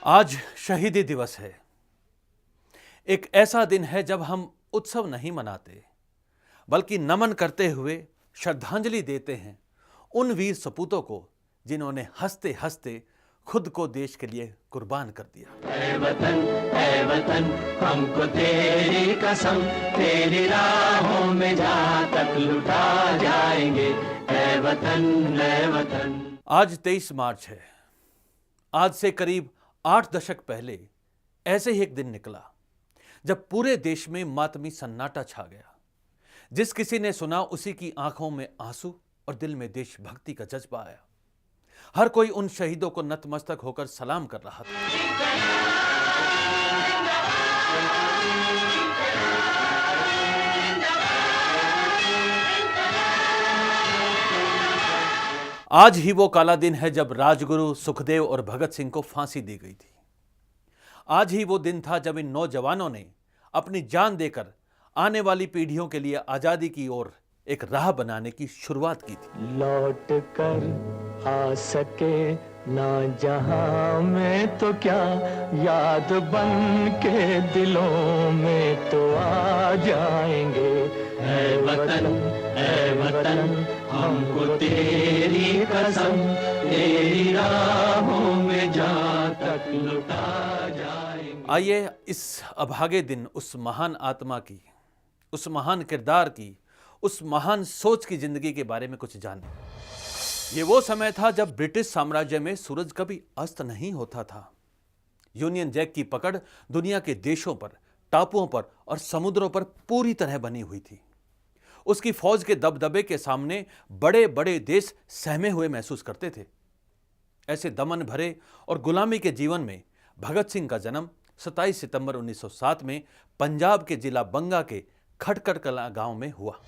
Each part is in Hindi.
आज शहीदी दिवस है। एक ऐसा दिन है जब हम उत्सव नहीं मनाते बल्कि नमन करते हुए श्रद्धांजलि देते हैं उन वीर सपूतों को जिन्होंने हंसते हंसते खुद को देश के लिए कुर्बान कर दिया। ऐ वतन हमको तेरी कसम, तेरी राहों में जहाँ तक लुटा जाएंगे। ऐ वतन, ऐ वतन। आज 23 मार्च है। आज से करीब 8 दशक पहले ऐसे ही एक दिन निकला जब पूरे देश में मातमी सन्नाटा छा गया। जिस किसी ने सुना उसी की आंखों में आंसू और दिल में देशभक्ति का जज्बा आया। हर कोई उन शहीदों को नतमस्तक होकर सलाम कर रहा था। आज ही वो काला दिन है जब राजगुरु सुखदेव और भगत सिंह को फांसी दी गई थी। आज ही वो दिन था जब इन नौजवानों ने अपनी जान देकर आने वाली पीढ़ियों के लिए आजादी की ओर एक राह बनाने की शुरुआत की थी। लौट कर आ सके ना जहां में तो क्या, याद बन के दिलों में तो आ जाएंगे। ऐ वतन हमको तेरी कसम, तेरी राहों में जहां तक लुटा जाएंगे। आइए इस अभागे दिन उस महान आत्मा की, उस महान किरदार की, उस महान सोच की जिंदगी के बारे में कुछ जानें। ये वो समय था जब ब्रिटिश साम्राज्य में सूरज कभी अस्त नहीं होता था। यूनियन जैक की पकड़ दुनिया के देशों पर, टापुओं पर और समुद्रों पर पूरी तरह बनी हुई थी। उसकी फौज के दबदबे के सामने बड़े बड़े देश सहमे हुए महसूस करते थे। ऐसे दमन भरे और गुलामी के जीवन में भगत सिंह का जन्म 27 सितंबर 1907 में पंजाब के जिला बंगा के खटखट कला गांव में हुआ।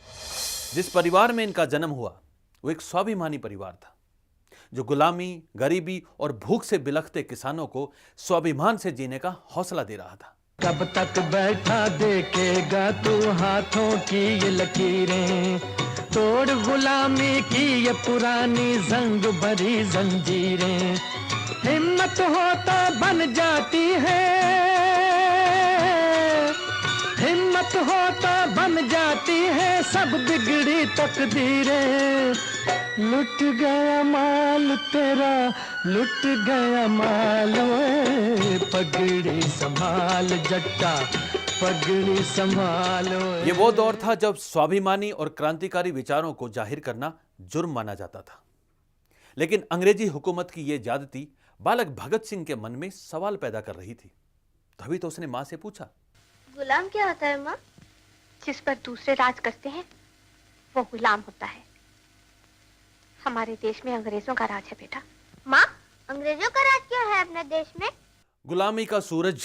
जिस परिवार में इनका जन्म हुआ वो एक स्वाभिमानी परिवार था, जो गुलामी, गरीबी और भूख से बिलखते किसानों को स्वाभिमान से जीने का हौसला दे रहा था। कब तक बैठा देखेगा तू हाथों की ये लकीरें, तोड़ गुलामी की ये पुरानी जंग भरी जंजीरें। हिम्मत हो तो बन जाती है, हिम्मत हो तो बन जाती है सब बिगड़ी तकदीरें। लुट गया माल तेरा, लुट गया माल, ओए पगड़ी संभाल जट्टा, पगड़ी संभाल। ये वो दौर था जब स्वाभिमानी और क्रांतिकारी विचारों को जाहिर करना जुर्म माना जाता था। लेकिन अंग्रेजी हुकूमत की ये ज्यादती बालक भगत सिंह के मन में सवाल पैदा कर रही थी। तभी तो उसने माँ से पूछा, गुलाम क्या होता है माँ? जिस पर दूसरे राज करते हैं वो गुलाम होता है। हमारे देश में अंग्रेजों का राज है बेटा। माँ, अंग्रेजों का राज क्यों है अपने देश में? गुलामी का सूरज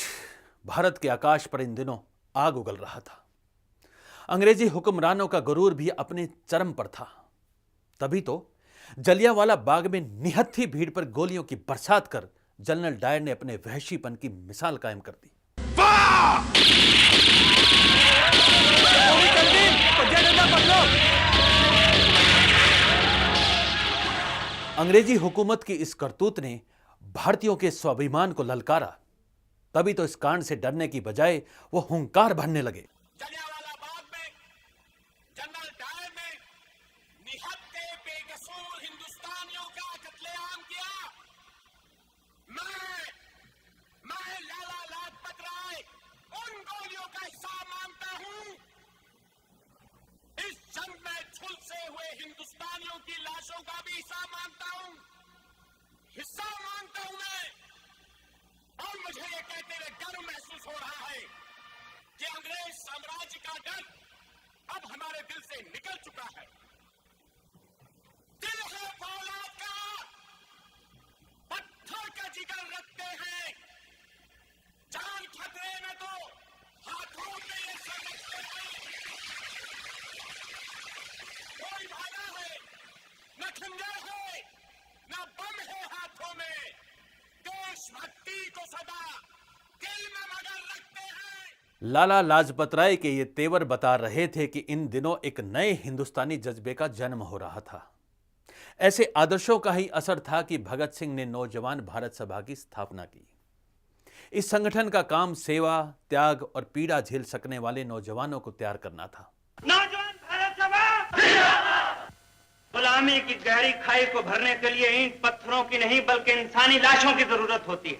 भारत के आकाश पर इन दिनों आग उगल रहा था। अंग्रेजी हुक्मरानों का गुरूर भी अपने चरम पर था। तभी तो जलियांवाला बाग में निहत्थी भीड़ पर गोलियों की बरसात कर जनरल डायर ने अपने वहशीपन की मिसाल कायम कर दी। अंग्रेजी हुकूमत की इस करतूत ने भारतीयों के स्वाभिमान को ललकारा। तभी तो इस कांड से डरने की बजाय वो हुंकार भरने लगे। जलियांवाला बाग में जनरल डायर ने निहत्थे बेकसूर हिंदुस्तानियों का कत्लेआम किया। मैं लाला लाजपत राय उन गोलियों का हिसाब मांगता हूं। इस जंग में झुलसे हुए हिंदुस्तानियों की लाशों का भी हिसाब मांगता हूं। हिसाब मांगता हूं मैं। और मुझे ये कहते हुए गर्व महसूस हो रहा है कि अंग्रेज साम्राज्य का डर अब हमारे दिल से निकल चुका है। दिल है फौलाद का, पत्थर का जिगर रखते हैं। जान खतरे में तो हाथों में ये सब रखते हैं। कोई भागा है, न खंजर है, न बम है हाथों में। देशभक्ति को सदा दिल में मगर रखते हैं। लाला लाजपत राय के ये तेवर बता रहे थे कि इन दिनों एक नए हिंदुस्तानी जज्बे का जन्म हो रहा था। ऐसे आदर्शों का ही असर था कि भगत सिंह ने नौजवान भारत सभा की स्थापना की। इस संगठन का काम सेवा, त्याग और पीड़ा झेल सकने वाले नौजवानों को तैयार करना था। नौजवान भारत सभा गुलामी की गहरी खाई को भरने के लिए ईंट पत्थरों की नहीं बल्कि इंसानी लाशों की जरूरत होती है।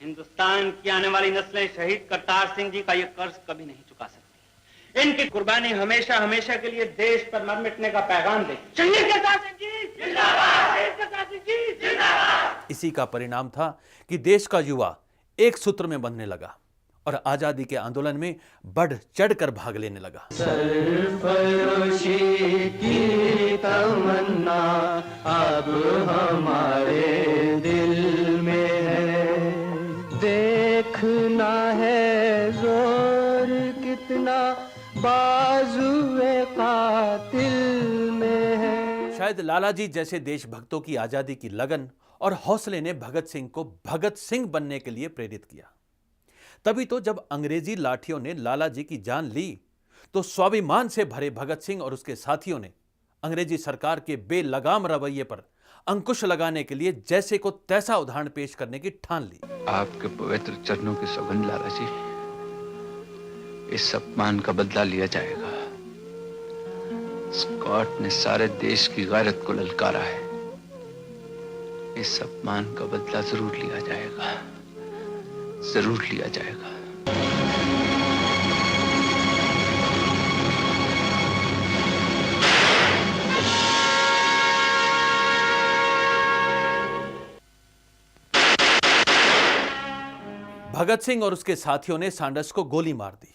हिंदुस्तान की आने वाली नस्लें शहीद करतार सिंह जी का ये कर्ज कभी नहीं चुका सकती। इनकी कुर्बानी हमेशा हमेशा के लिए देश पर मर मिटने का पैगाम दे। शहीद करतार सिंह जी जिंदाबाद, शहीद करतार सिंह जी जिंदाबाद। इसी का परिणाम था कि देश का युवा एक सूत्र में बंधने लगा और आजादी के आंदोलन में बढ़ चढ़कर भाग लेने लगा। सरफरोशी की तमन्ना अब हमारे दिल में है, देखना है जोर कितना बाजुए कातिल में है। शायद लालाजी जैसे देशभक्तों की आजादी की लगन और हौसले ने भगत सिंह को भगत सिंह बनने के लिए प्रेरित किया। तभी तो जब अंग्रेजी लाठियों ने लालाजी की जान ली तो स्वाभिमान से भरे भगत सिंह और उसके साथियों ने अंग्रेजी सरकार के बेलगाम रवैये पर अंकुश लगाने के लिए जैसे को तैसा उदाहरण पेश करने की ठान ली। आपके पवित्र चरणों की सौगंध लालाजी, इस अपमान का बदला लिया जाएगा। स्कॉट ने सारे देश की गैरत को ललकारा है, इस अपमान का बदला जरूर लिया जाएगा, जरूर लिया जाएगा। भगत सिंह और उसके साथियों ने सैंडर्स को गोली मार दी।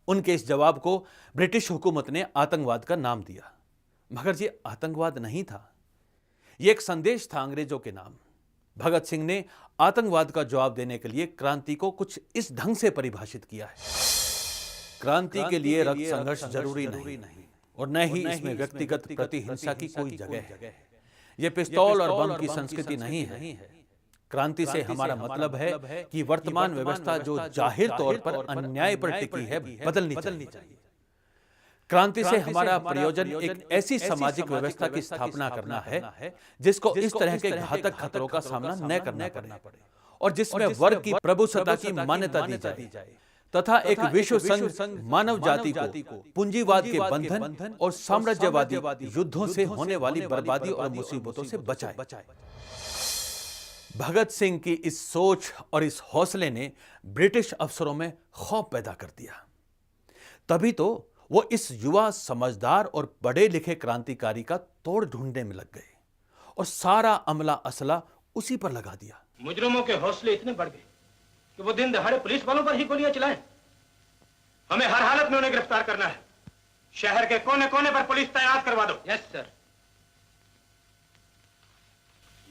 उनके इस जवाब को ब्रिटिश हुकूमत ने आतंकवाद का नाम दिया, मगर ये आतंकवाद नहीं था, यह एक संदेश था अंग्रेजों के नाम। भगत सिंह ने आतंकवाद का जवाब देने के लिए क्रांति को कुछ इस ढंग से परिभाषित किया है। क्रांति के लिए रक्त संघर्ष जरूरी नहीं और न ही इसमें व्यक्तिगत प्रतिहिंसा की कोई जगह है। यह पिस्तौल और बम की संस्कृति नहीं है। क्रांति से हमारा मतलब है कि वर्तमान व्यवस्था जो जाहिर तौर पर अन्याय पर टिकी है बदलनी चाहिए। क्रांति से हमारा प्रयोजन एक ऐसी सामाजिक व्यवस्था की स्थापना करना है जिसको इस तरह के घातक खतरों का सामना न करना पड़े और जिसमें वर्ग की प्रभुसत्ता की मान्यता दी जाए तथा एक विश्व संघ मानव जाति को पूंजीवाद के बंधन और साम्राज्यवादी युद्धों से होने वाली बर्बादी और मुसीबतों से बचाए। भगत सिंह की इस सोच और इस हौसले ने ब्रिटिश अफसरों में खौफ पैदा कर दिया। तभी तो वो इस युवा, समझदार और पढ़े लिखे क्रांतिकारी का तोड़ ढूंढने में लग गए और सारा अमला असला उसी पर लगा दिया। मुजरिमों के हौसले इतने बढ़ गए कि वो दिन दहाड़े पुलिस वालों पर ही गोलियां चलाएं। हमें हर हालत में उन्हें गिरफ्तार करना है। शहर के कोने कोने पर पुलिस तैनात करवा दो। Yes sir.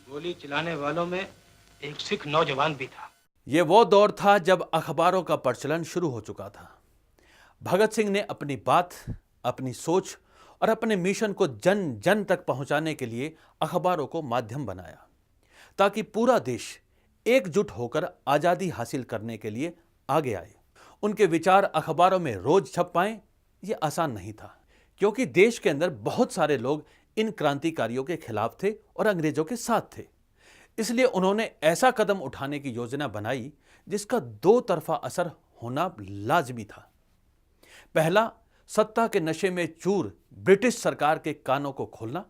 गोली चलाने वालों में एक सिख नौजवान भी था। यह वो दौर था जब अखबारों का प्रचलन शुरू हो चुका था। भगत सिंह ने अपनी बात, अपनी सोच और अपने मिशन को जन जन तक पहुंचाने के लिए अखबारों को माध्यम बनाया ताकि पूरा देश एकजुट होकर आजादी हासिल करने के लिए आगे आए। उनके विचार अखबारों में रोज छप पाएं, यह आसान नहीं था, क्योंकि देश के अंदर बहुत सारे लोग इन क्रांतिकारियों के खिलाफ थे और अंग्रेजों के साथ थे। इसलिए उन्होंने ऐसा कदम उठाने की योजना बनाई जिसका दो तरफा असर होना लाजमी था। पहला, सत्ता के नशे में चूर ब्रिटिश सरकार के कानों को खोलना।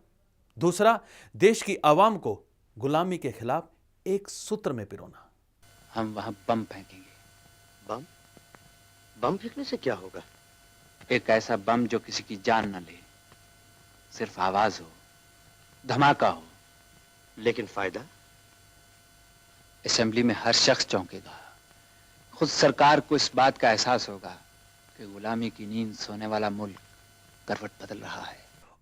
दूसरा, देश की आवाम को गुलामी के खिलाफ एक सूत्र में पिरोना। हम वहां बम फेंकेंगे। बम? बम फेंकने से क्या होगा? एक ऐसा बम जो किसी की जान न ले, सिर्फ आवाज हो, धमाका हो। लेकिन फायदा? असेंबली में हर शख्स चौंकेगा। खुद सरकार को इस बात का एहसास होगा कि गुलामी की नींद सोने वाला मुल्क करवट बदल रहा है।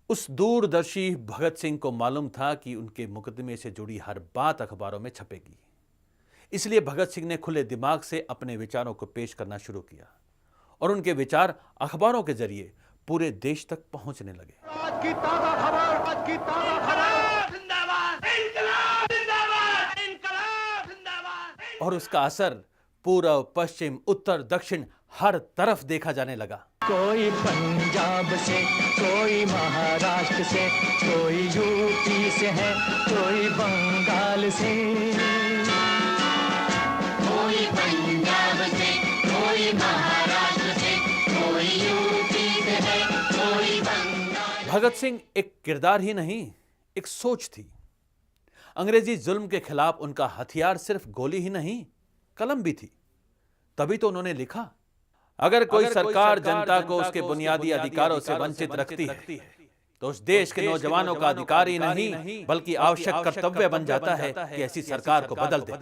उस दूरदर्शी भगत सिंह को मालूम था कि उनके मुकदमे से जुड़ी हर बात अखबारों में छपेगी। इसलिए भगत सिंह ने खुले दिमाग से अपने विचारों को पेश करना शुरू किया और उनके विचार अखबारों के जरिए पूरे देश तक पहुंचने लगे। आज की ताजा खबर, जिंदाबाद, इंकलाब जिंदाबाद, इंकलाब जिंदाबाद। और उसका असर पूर्व, पश्चिम, उत्तर, दक्षिण हर तरफ देखा जाने लगा। कोई पंजाब से, कोई महाराष्ट्र से, कोई यूपी से है, कोई बंगाल से, कोई कोई महाराष्ट्र से, कोई यूपी से है, कोई बंगाल। भगत सिंह एक किरदार ही नहीं, एक सोच थी। अंग्रेजी जुल्म के खिलाफ उनका हथियार सिर्फ गोली ही नहीं, कलम भी थी। तभी तो उन्होंने लिखा, अगर कोई सरकार जनता को उसके बुनियादी अधिकारों से वंचित रखती है तो उस देश के नौजवानों का अधिकार ही नहीं बल्कि आवश्यक कर्तव्य बन जाता है कि ऐसी सरकार को बदल दे।